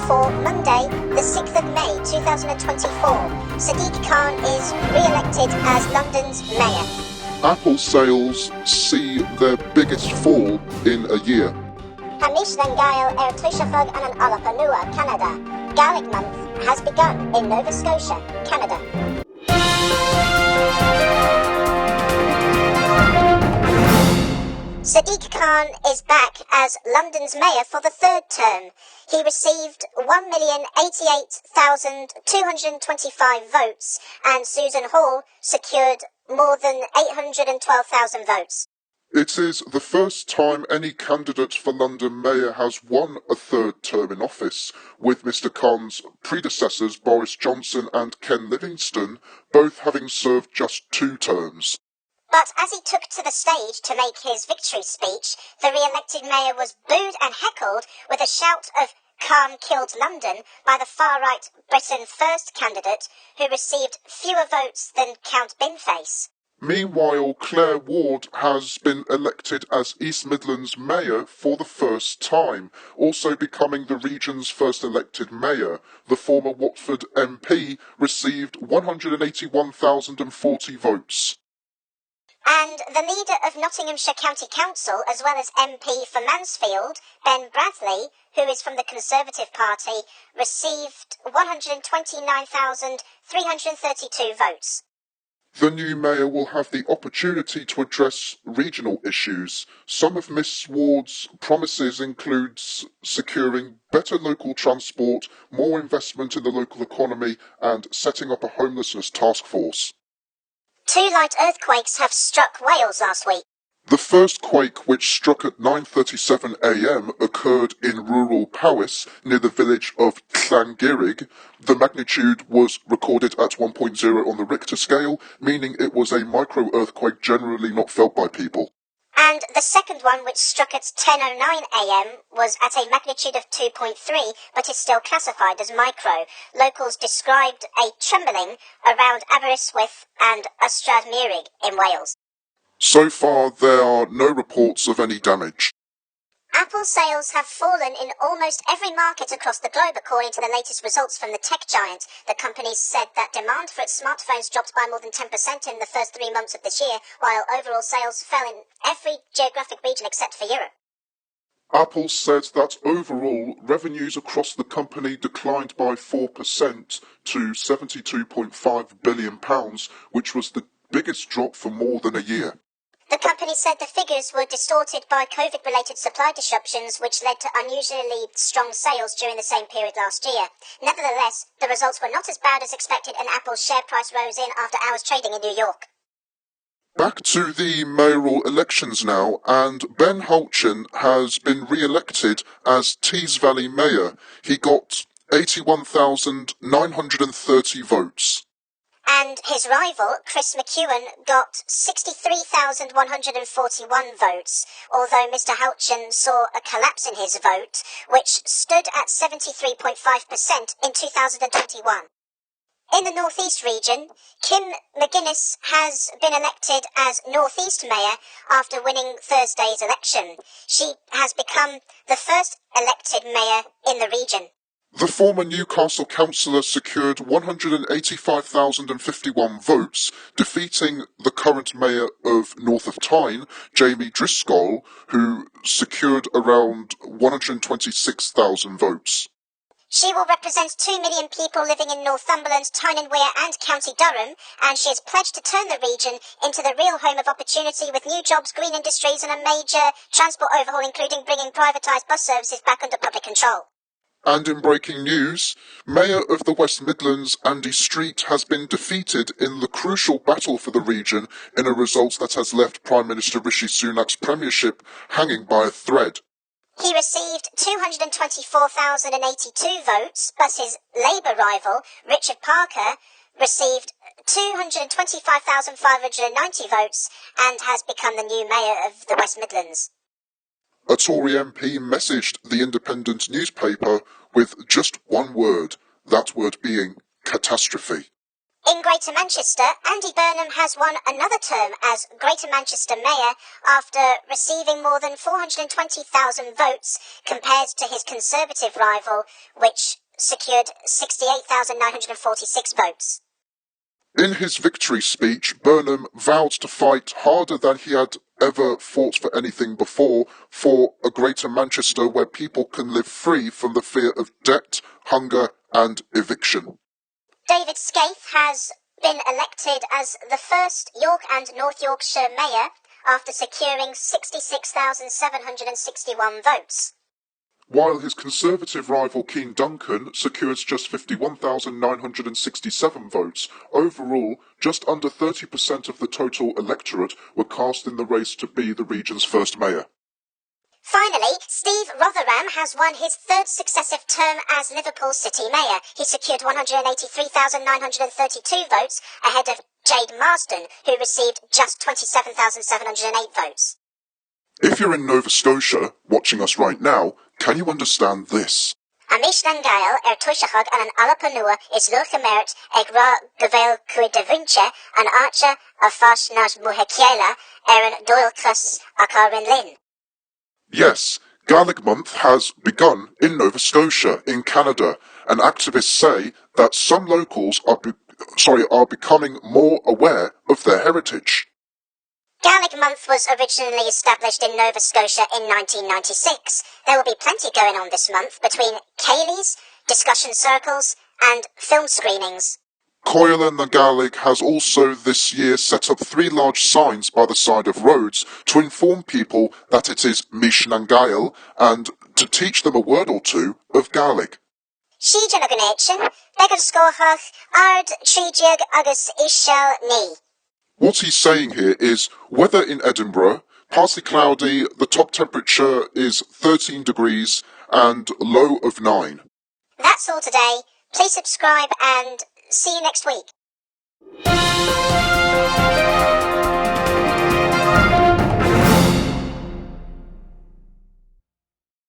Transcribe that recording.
for Monday, the 6th of May 2024. Sadiq Khan is re-elected as London's mayor. Apple sales see their biggest fall in a year. Mìos Gàidheal Tuishafug and an Alapanua, Canada. Gaelic month has begun in Nova Scotia, Canada. Sadiq Khan is back as London's mayor for the third term. He received 1,088,225 votes, and Susan Hall secured more than 812,000 votes. It is the first time any candidate for London mayor has won a third term in office, with Mr Khan's predecessors Boris Johnson and Ken Livingstone both having served just 2 terms. But as he took to the stage to make his victory speech, the re-elected mayor was booed and heckled with a shout of "Khan killed London" by the far-right Britain First candidate, who received fewer votes than Count Binface. Meanwhile, Claire Ward has been elected as East Midlands mayor for the first time, also becoming the region's first elected mayor. The former Watford MP received 181,040 votes. And the leader of Nottinghamshire County Council, as well as MP for Mansfield, Ben Bradley, who is from the Conservative Party, received 129,332 votes. The new mayor will have the opportunity to address regional issues. Some of Miss Ward's promises includes securing better local transport, more investment in the local economy, and setting up a homelessness task force. 2 light earthquakes have struck Wales last week. The first quake, which struck at 9:37 a.m, occurred in rural Powys, near the village of Llangurig. The magnitude was recorded at 1.0 on the Richter scale, meaning it was a micro-earthquake generally not felt by people. And the second one, which struck at 10:09 a.m, was at a magnitude of 2.3, but is still classified as micro. Locals described a trembling around Aberystwyth and Ystrad Meurig in Wales. So far, there are no reports of any damage. Apple sales have fallen in almost every market across the globe, according to the latest results from the tech giant. The company said that demand for its smartphones dropped by more than 10% in the first 3 months of this year, while overall sales fell in every geographic region except for Europe. Apple said that overall revenues across the company declined by 4% to £72.5 billion, which was the biggest drop for more than a year. The company said the figures were distorted by COVID-related supply disruptions, which led to unusually strong sales during the same period last year. Nevertheless, the results were not as bad as expected, and Apple's share price rose in after hours trading in New York. Back to the mayoral elections now, and Ben Hulchin has been re-elected as Tees Valley mayor. He got 81,930 votes. And his rival, Chris McEwen, got 63,141 votes, although Mr Hulchin saw a collapse in his vote, which stood at 73.5% in 2021. In the North East region, Kim McGuinness has been elected as North East mayor after winning Thursday's election. She has become the first elected mayor in the region. The former Newcastle councillor secured 185,051 votes, defeating the current mayor of North of Tyne, Jamie Driscoll, who secured around 126,000 votes. She will represent 2 million people living in Northumberland, Tyne and Wear and County Durham, and she has pledged to turn the region into the real home of opportunity with new jobs, green industries and a major transport overhaul, including bringing privatised bus services back under public control. And in breaking news, Mayor of the West Midlands, Andy Street, has been defeated in the crucial battle for the region in a result that has left Prime Minister Rishi Sunak's premiership hanging by a thread. He received 224,082 votes, but his Labour rival, Richard Parker, received 225,590 votes and has become the new mayor of the West Midlands. A Tory MP messaged the Independent newspaper with just one word, that word being catastrophe. In Greater Manchester, Andy Burnham has won another term as Greater Manchester Mayor after receiving more than 420,000 votes compared to his Conservative rival, which secured 68,946 votes. In his victory speech, Burnham vowed to fight harder than he had ever fought for anything before for a Greater Manchester where people can live free from the fear of debt, hunger and eviction. David Scaife has been elected as the first York and North Yorkshire Mayor after securing 66,761 votes. While his Conservative rival Keane Duncan secured just 51,967 votes, overall, just under 30% of the total electorate were cast in the race to be the region's first mayor. Finally, Steve Rotherham has won his third successive term as Liverpool City Mayor. He secured 183,932 votes ahead of Jade Marsden, who received just 27,708 votes. If you're in Nova Scotia, watching us right now, can you understand this? A Gàidheal tuisachog an alapa nua is lurchamert ag ra Gàidheal cuidavunche an archer a fash nas muhekiela an doilcus akarin lin. Yes, Gaelic Month has begun in Nova Scotia, in Canada, and activists say that some locals are becoming more aware of their heritage. Gaelic Month was originally established in Nova Scotia in 1996. There will be plenty going on this month between ceilidhs, discussion circles, and film screenings. Coil na Gaelic has also this year set up 3 large signs by the side of roads to inform people that it is Mìos na Gael and to teach them a word or two of Gaelic. Síjan aganation, begad scochach, ard trídiag agus ishel ni. What he's saying here is, weather in Edinburgh, partly cloudy, the top temperature is 13 degrees and low of 9. That's all today. Please subscribe and see you next week.